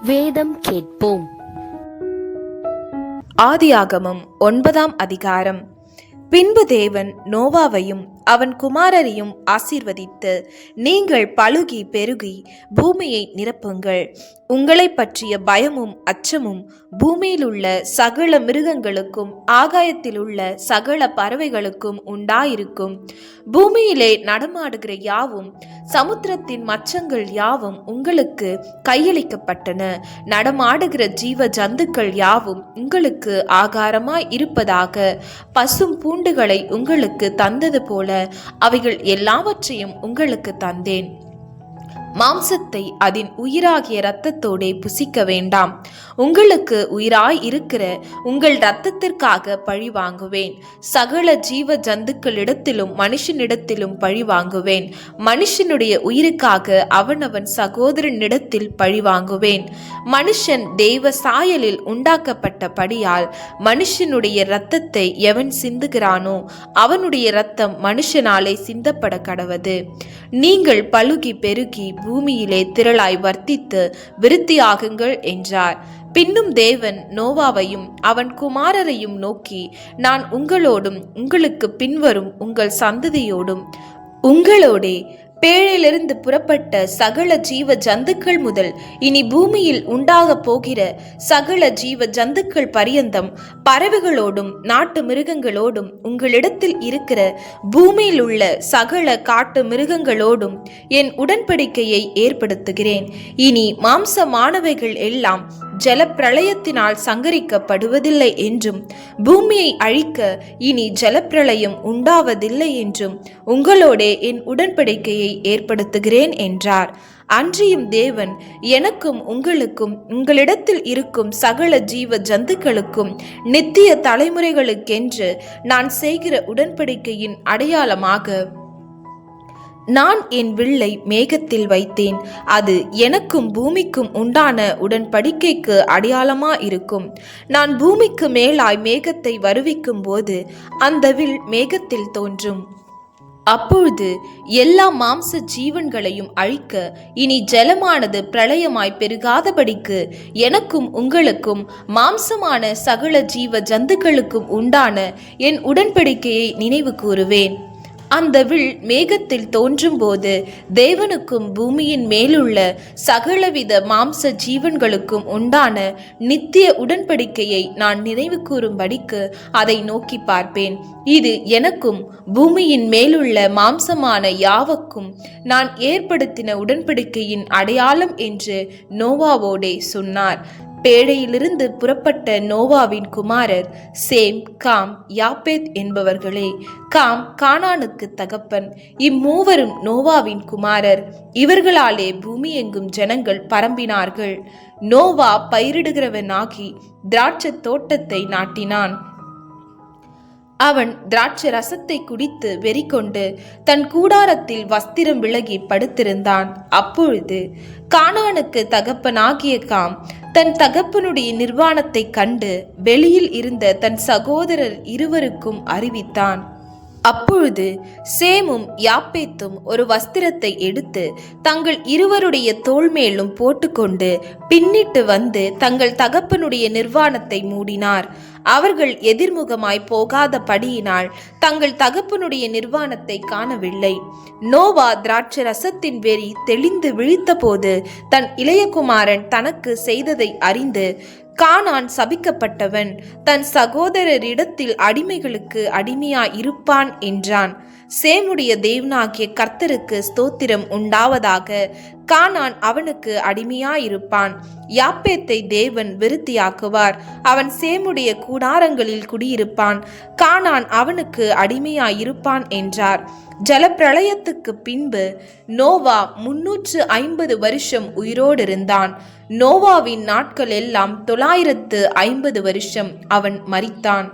வேதம் கேட்போம். ஆதியாகமம் 9ஆம் அதிகாரம். பின்பு தேவன் நோவாவையும் அவன் குமாரரையும் ஆசீர்வதித்து, நீங்கள் பலுகி பெருகி பூமியை நிரப்புங்கள். உங்களை பற்றிய பயமும் அச்சமும் பூமியில் உள்ள சகல மிருகங்களுக்கும் ஆகாயத்தில் உள்ள சகல பறவைகளுக்கும் உண்டாயிருக்கும். பூமியிலே நடமாடுகிற யாவும் சமுத்திரத்தின் மச்சங்கள் யாவும் உங்களுக்கு கையளிக்கப்பட்டன. நடமாடுகிற ஜீவ ஜந்துக்கள் யாவும் உங்களுக்கு ஆகாரமாய் இருப்பதாக. பசும் பூண்டுகளை உங்களுக்கு தந்தது போல அவைகள் எல்லாவற்றையும் உங்களுக்கு தந்தேன். மாம்சத்தை அதன் உயிராகிய இரத்தத்தோடே புசிக்க வேண்டாம். உங்களுக்கு உயிராய் இருக்கிற உங்கள் இரத்தத்திற்காக பழி வாங்குவேன். சகல ஜீவ ஜந்துக்களிடத்திலும் மனுஷனிடத்திலும் பழி வாங்குவேன். மனுஷனுடைய உயிருக்காக அவனவன் சகோதரனிடத்தில் பழி வாங்குவேன். மனுஷன் தெய்வ சாயலில் உண்டாக்கப்பட்டபடியால் மனுஷனுடைய இரத்தத்தை எவன் சிந்துகிறானோ அவனுடைய இரத்தம் மனுஷனாலே சிந்தப்பட கடவது. நீங்கள் பலுகி பெருகி பூமியிலே திரளாய் வர்த்தித்து விருத்தியாகுங்கள் என்றார். பின்னும் தேவன் நோவாவையும் அவன் குமாரரையும் நோக்கி, நான் உங்களோடும் உங்களுக்கு பின்வரும் உங்கள் சந்ததியோடும் உங்களோடே பேழையிலிருந்து புறப்பட்ட சகல ஜீவ ஜந்துக்கள் முதல் இனி பூமியில் உண்டாக போகிற சகல ஜீவ ஜந்துக்கள் பரியந்தம் பறவைகளோடும் நாட்டு மிருகங்களோடும் உங்களிடத்தில் இருக்கிற பூமியில் உள்ள சகல காட்டு மிருகங்களோடும் என் உடன்படிக்கையை ஏற்படுத்துகிறேன். இனி மாம்சமானவைகள் எல்லாம் ஜலப்பிரளயத்தினால் சங்கரிக்கப்படுவதில்லை என்றும் பூமியை அழிக்க இனி ஜலப்பிரளயம் உண்டாவதில்லை என்றும் உங்களோடே என் உடன்படிக்கையை ஏற்படுத்துகிறேன் என்றார். அன்றியும் தேவன் எனக்கும் உங்களுக்கும் உங்களிடத்தில் இருக்கும் சகல ஜீவ ஜந்துக்களுக்கும் நித்திய தலைமுறைகளுக்கென்று நான் செய்கிற உடன்படிக்கையின் அடையாளமாக நான் என் வில்லை மேகத்தில் வைத்தேன். அது எனக்கும் பூமிக்கும் உண்டான உடன்படிக்கைக்கு அடையாளமா இருக்கும். நான் பூமிக்கு மேலாய் மேகத்தை வருவிக்கும் போது அந்த வில் மேகத்தில் தோன்றும். அப்பொழுது எல்லா மாம்ச ஜீவன்களையும் அழிக்க இனி ஜலமானது பிரளயமாய் பெருகாதபடிக்கு எனக்கும் உங்களுக்கும் மாம்சமான சகல ஜீவ ஜந்துக்களுக்கும் உண்டான என் உடன்படிக்கையை நினைவு கூறுவேன். அந்த வில் மேகத்தில் தோன்றும் போது தேவனுக்கும் பூமியின் மேலுள்ள சகலவித மாம்ச ஜீவன்களுக்கும் உண்டான நித்திய உடன்படிக்கையை நான் நினைவு கூறும்படிக்கு அதை நோக்கி பார்ப்பேன். இது எனக்கும் பூமியின் மேலுள்ள மாம்சமான யாவுக்கும் நான் ஏற்படுத்தின உடன்படிக்கையின் அடையாளம் என்று நோவாவோடே சொன்னார். பேழையிலிருந்து புறப்பட்ட நோவாவின் குமாரர் சேம், காம், யாப்பேத் என்பவர்களே. காம் கானானுக்கு தகப்பன். இம்மூவரும் நோவாவின் குமாரர். இவர்களாலே பூமி எங்கும் ஜனங்கள் பரம்பினார்கள். நோவா பயிரிடுகிறவனாகி திராட்சை தோட்டத்தை நாட்டினான். அவன் திராட்சை ரசத்தை குடித்து வெறி கொண்டு தன் கூடாரத்தில் வஸ்திரம் விலகி படுத்திருந்தான். அப்பொழுது கானானுக்கு தகப்பனாகிய காம் தன் தகப்பனுடைய நிர்வாணத்தை கண்டு வெளியில் இருந்த தன் சகோதரர் இருவருக்கும் அறிவித்தான். அப்பொழுது சேமும் யாப்பேத்தும் ஒரு வஸ்திரத்தை எடுத்து தங்கள் இருவருடைய தோள் மேலும் போட்டுக்கொண்டு பின்னிட்டு வந்து தங்கள் தகப்பனுடைய நிர்வாணத்தை மூடினார். அவர்கள் எதிர்முகமாய் போகாதபடியினால் தங்கள் தகப்பனுடைய நிர்வாணத்தை காணவில்லை. நோவா திராட்சை ரசத்தின் வெறி தெளிந்து விழித்த போது தன் இளையகுமாரன் தனக்கு செய்ததை அறிந்து, கானான் சபிக்கப்பட்டவன், தன் சகோதரரிடத்தில் அடிமைகளுக்கு அடிமையாய் இருப்பான் என்றான். சேமுடைய தேவனாகிய கர்த்தருக்கு ஸ்தோத்திரம் உண்டாவதாக. கானான் அவனுக்கு அடிமையாயிருப்பான். யாப்பேத்தை தேவன் விருத்தியாக்குவார். அவன் சேமுடைய கூடாரங்களில் குடியிருப்பான். கானான் அவனுக்கு அடிமையாயிருப்பான் என்றார். ஜலப்பிரளயத்துக்கு பின்பு நோவா 350 வருஷம் உயிரோடு இருந்தான். நோவாவின் நாட்கள் எல்லாம் 950 வருஷம். அவன் மரித்தான்.